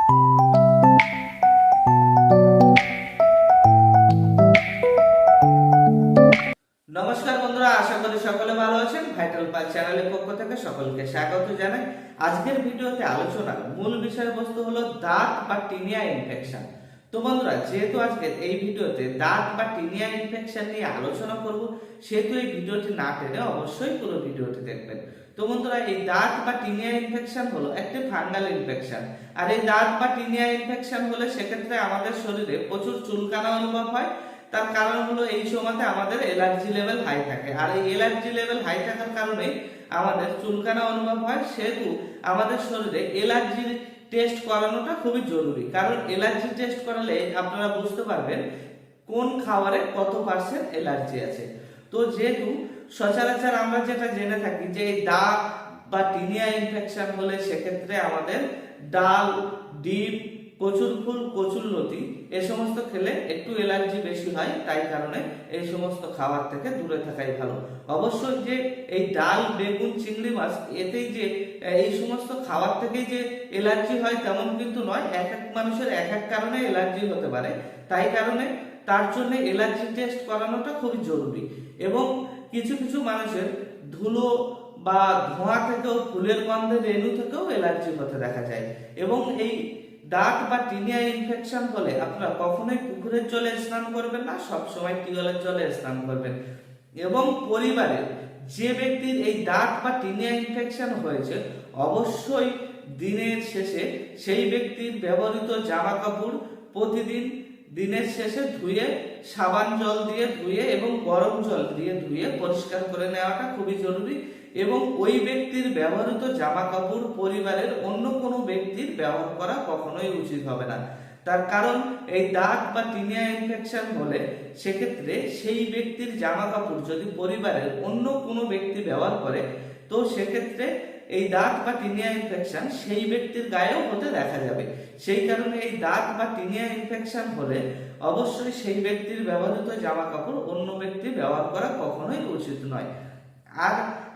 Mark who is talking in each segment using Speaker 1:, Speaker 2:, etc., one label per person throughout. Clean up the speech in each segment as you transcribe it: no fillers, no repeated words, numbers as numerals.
Speaker 1: নমস্কার বন্ধুরা, আশা করি সকলে ভালো আছেন। ভাইটাল পাল চ্যানেলের পক্ষ থেকে সকলকে স্বাগত জানাই। আজকের ভিডিওতে আলোচনার মূল বিষয়বস্তু হলো দাঁত বা টিনিয়া ইনফেকশন। তো বন্ধুরা, যেহেতু আজকে এই ভিডিওতে দাঁত বা টিনিয়া ইনফেকশন নিয়ে আলোচনা করব, সেহেতু এই ভিডিওটি না টেনে অবশ্যই পুরো ভিডিওটি দেখবেন। তো বন্ধুরা, এই দাঁত বা টিনিয়া ইনফেকশন হলো একটি ফাঙ্গাল ইনফেকশন। আর এই দাঁত বা টিনিয়া ইনফেকশন হলে সেক্ষেত্রে আমাদের শরীরে প্রচুর চুলকানা অনুভব হয়। তার কারণ হলো এই সময়তে আমাদের এলার্জি লেভেল হাই থাকে, আর এই এলার্জি লেভেল হাই থাকার কারণে আমাদের চুলকানা অনুভব হয়। সেহেতু আমাদের শরীরে এলার্জি টেস্ট করানোটা খুবই জরুরি, কারণ এলার্জি টেস্ট করালে আপনারা বুঝতে পারবেন কোন খাবারে কত পার্সেন্ট এলার্জি আছে। তো যেহেতু সচরাচর আমরা যেটা জেনে থাকি যে দাঁত বা টিনিয়া ইনফেকশন হলে সেক্ষেত্রে আমাদের ডাল, ডিম, কচুর ফুল, কচুর লতি এ সমস্ত খেলে একটু এলার্জি বেশি হয়। তাই কারণে এই সমস্ত খাবার থেকে দূরে থাকাই ভালো। অবশ্যই যে এই ডাল, বেগুন, চিংড়ি মাছ এতেই যে এই সমস্ত খাবার থেকেই যে এলার্জি হয় তেমন কিন্তু নয়। এক এক মানুষের এক এক কারণে এলার্জি হতে পারে। তাই কারণে তার জন্য এলার্জি টেস্ট করানোটা খুবই জরুরি। এবং কিছু কিছু মানুষের ধুলো বা ধোঁয়া থেকেও, ফুলের গন্ধে, রেণু থেকেও এলার্জি হতে দেখা যায়। এবং এই দাঁত বা টিনিয়া ইনফেকশন হলে আপনারা কখনোই পুকুরের জলে স্নান করবেন না, সবসময় টিউবওয়েলের জলে স্নান করবেন। এবং পরিবারের যে ব্যক্তির এই দাঁত বা টিনিয়া ইনফেকশন হয়েছে অবশ্যই দিনের শেষে সেই ব্যক্তির ব্যবহৃত জামা কাপড় প্রতিদিন দিনের শেষে ধুয়ে, সাবান জল দিয়ে ধুয়ে এবং গরম জল দিয়ে ধুয়ে পরিষ্কার করে নেওয়াটা খুবই জরুরি। এবং ওই ব্যক্তির ব্যবহৃত জামা কাপড় পরিবারের অন্য কোনো ব্যক্তির ব্যবহার করা কখনোই উচিত হবে না। তার কারণ এই দাঁত বা টিনিয়া ইনফেকশন হলে সেক্ষেত্রে সেই ব্যক্তির জামা কাপড় যদি পরিবারের অন্য কোনো ব্যক্তি ব্যবহার করে, তো সেক্ষেত্রে এই দাঁত বা টিনিয়া ইনফেকশন সেই ব্যক্তির গায়েও হতে দেখা যাবে। সেই কারণে এই দাঁত বা টিনিয়া ইনফেকশন হলে অবশ্যই সেই ব্যক্তির ব্যবহৃত জামা কাপড় অন্য ব্যক্তি ব্যবহার করা কখনোই উচিত নয়। আর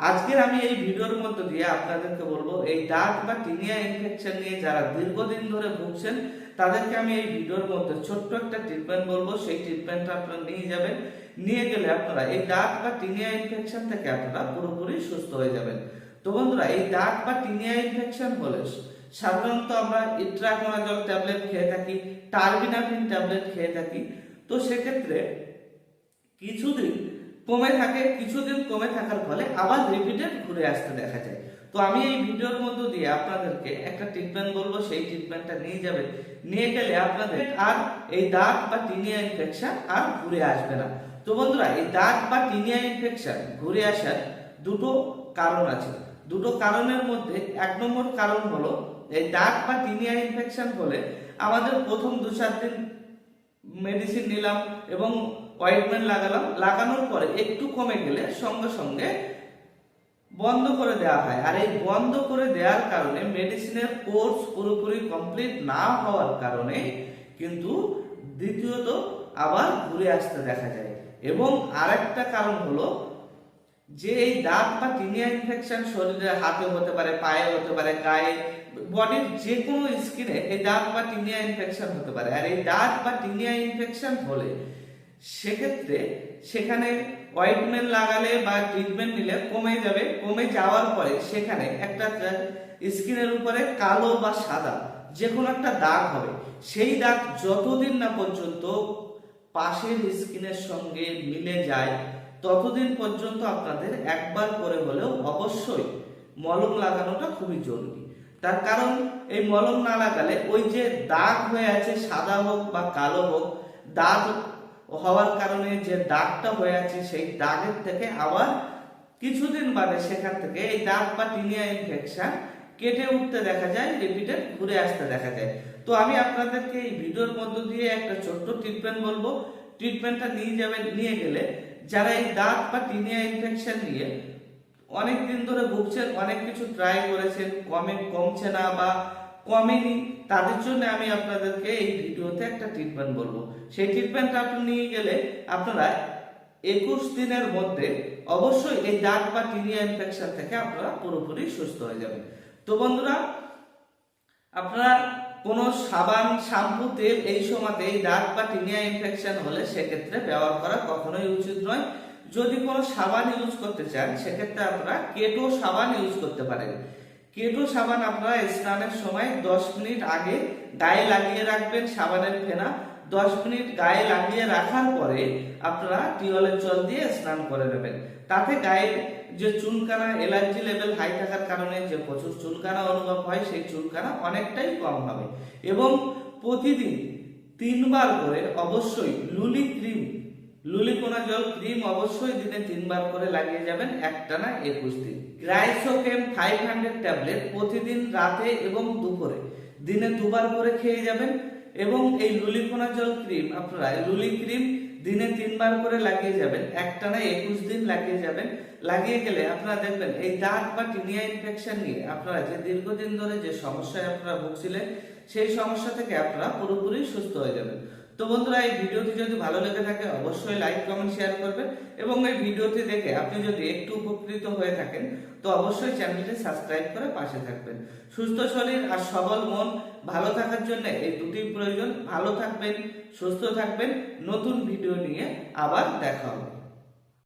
Speaker 1: আজকের আমি এই ভিডিওর মধ্য দিয়ে আপনাদেরকে বলবো, এই দাঁত বা টিনিয়া ইনফেকশন নিয়ে যারা দীর্ঘদিন ধরে ভুগছেন তাদেরকে আমি এই ভিডিওর মধ্যে ছোট্ট একটা ট্রিটমেন্ট বলবো। সেই ট্রিটমেন্টটা আপনারা নিয়ে যাবেন। নিয়ে গেলে আপনারা এই দাঁত বা টিনিয়া ইনফেকশন থেকে আপনারা পুরোপুরি সুস্থ হয়ে যাবেন। তো বন্ধুরা, এই দাঁত বা টিনিয়া ইনফেকশন হলে সাধারণত আমরা ইট্রাকোনাজল ট্যাবলেট খেয়ে থাকি, টার্বিনাফিন ট্যাবলেট খেয়ে থাকি। তো সেক্ষেত্রে কিছুদিন কমে থাকে, কিছুদিন কমে থাকার ফলে আবার রিপিটেড ঘুরে আসতে দেখা যায়। তো আমি এই ভিডিওর মধ্য দিয়ে আপনাদেরকে একটা ট্রিটমেন্ট বলবো, সেই ট্রিটমেন্টটা নিয়ে যাবেন। নিয়ে গেলে আপনাদের আর এই দাঁত বা টিনিয়া ইনফেকশন আর ঘুরে আসবে না। তো বন্ধুরা, এই দাঁত বা টিনিয়া ইনফেকশন ঘুরে আসার দুটো কারণ আছে। দুটো কারণের মধ্যে এক নম্বর কারণ হলো, এই দাঁত বা টিনিয়া ইনফেকশন হলে আমাদের প্রথম 2-4 দিন মেডিসিন নিলাম এবং অয়েন্টমেন্ট লাগালাম, লাগানোর পরে একটু কমে গেলে সঙ্গে সঙ্গে বন্ধ করে দেওয়া হয়। আর এই বন্ধ করে দেওয়ার কারণে মেডিসিনের কোর্স পুরোপুরি কমপ্লিট না হওয়ার কারণে কিন্তু দ্বিতীয়ত আবার ঘুরে আসতে দেখা যায়। এবং আরেকটা কারণ হলো যে এই দাঁত বা টিনিয়া ইনফেকশন শরীরের হাতে হতে পারে, পায়ে হতে পারে, গায়ে, বডির যে কোনো স্কিনে এই দাঁত বা টিনিয়া ইনফেকশন হতে পারে। আর এই দাঁত বা টিনিয়া ইনফেকশন হলে সেক্ষেত্রে সেখানে অয়েন্টমেন্ট লাগালে বা ট্রিটমেন্ট নিলে কমে যাবে। কমে যাওয়ার পরে সেখানে একটা স্কিনের উপরে কালো বা সাদা যে কোনো একটা দাগ হবে। সেই দাগ যতদিন না পর্যন্ত পাশের স্কিনের সঙ্গে মিলে যায় ততদিন পর্যন্ত আপনাদের একবার করে হলেও অবশ্যই মলম লাগানোটা খুবই জরুরি। তার কারণ এই মলম না লাগালে ওই যে দাগ হয়ে আছে, সাদা হোক বা কালো হোক, দাগ হওয়ার কারণে যে দাগটা হয়ে আছে সেই দাগের থেকে আবার কিছুদিন বাদে সেখান থেকে এই দাগ বা টিনিয়া ইনফেকশন কেটে উঠতে দেখা যায়, রিপিটেড ঘুরে আসতে দেখা যায়। তো আমি আপনাদেরকে এই ভিডিওর মধ্য দিয়ে একটা ছোট্ট ট্রিটমেন্ট বলবো। ট্রিটমেন্টটা নিয়ে যাবেন। নিয়ে গেলে যারা এই দাঁত বা টিনিয়া ইনফেকশন নিয়ে অনেক দিন ধরে ভুগছেন, অনেক কিছু ট্রাই করেছেন, কমছে না বা কমেনি, তাদের জন্য আমি আপনাদেরকে এই ভিডিওতে একটা ট্রিটমেন্ট বলবো। সেই ট্রিটমেন্টটা আপনি নিয়ে গেলে আপনারা 21 দিনের মধ্যে অবশ্যই এই দাঁত বা টিনিয়া ইনফেকশন থেকে আপনারা পুরোপুরি সুস্থ হয়ে যাবেন। তো বন্ধুরা, আপনারা কোনো সাবান, শ্যাম্পু, তেল এই সময়তেই দাঁত বা টিনিয়া ইনফেকশন হলে সেক্ষেত্রে ব্যবহার করা কখনোই উচিত নয়। যদি কোনো সাবান ইউজ করতে চান সেক্ষেত্রে আপনারা কেটো সাবান ইউজ করতে পারেন। কেটো সাবান আপনারা স্নানের সময় 10 মিনিট আগে গায়ে লাগিয়ে রাখবেন। সাবানের ফেনা 10 মিনিট গায়ে লাগিয়ে রাখার পরে আপনারা টিওলের জল দিয়ে স্নান করে নেবেন। তাতে গায়ের যে চুলকানা, এলার্জি লেভেল হাই থাকার কারণে যে প্রচুর চুলকানা অনুভব হয় সেই চুলকানা অনেকটাই কম হবে। এবং প্রতিদিন 3 বার করে অবশ্যই লুলিকোনাজল ক্রিম অবশ্যই দিনে 3 বার করে লাগিয়ে যাবেন, একটানা 21 দিন। গ্লাইসোকেম 500 ট্যাবলেট প্রতিদিন রাতে এবং দুপুরে দিনে 2 বার করে খেয়ে যাবেন। এবং এই লুলিকোনাজল ক্রিম আপনারা লুলি ক্রিম দিনে 3 বার করে লাগিয়ে যাবেন, একটানা 21 দিন লাগিয়ে যাবেন। লাগিয়ে গেলে আপনারা দেখবেন এই দাঁত বা টিনিয়া ইনফেকশন নিয়ে আপনারা যে দীর্ঘদিন ধরে যে সমস্যায় আপনারা ভুগছিলেন সেই সমস্যা থেকে আপনারা পুরোপুরি সুস্থ হয়ে যাবেন। তো বন্ধুরা, এই ভিডিওটি যদি ভালো লেগে থাকে অবশ্যই লাইক, কমেন্ট, শেয়ার করবেন। এবং এই ভিডিওটি দেখে আপনি যদি একটু উপকৃত হয়ে থাকেন তো অবশ্যই চ্যানেলটি সাবস্ক্রাইব করে পাশে থাকবেন। সুস্থ শরীর আর সবল মন ভালো থাকার জন্য এই দুটি প্রয়োজন। ভালো থাকবেন, সুস্থ থাকবেন। নতুন ভিডিও নিয়ে আবার দেখা হবে।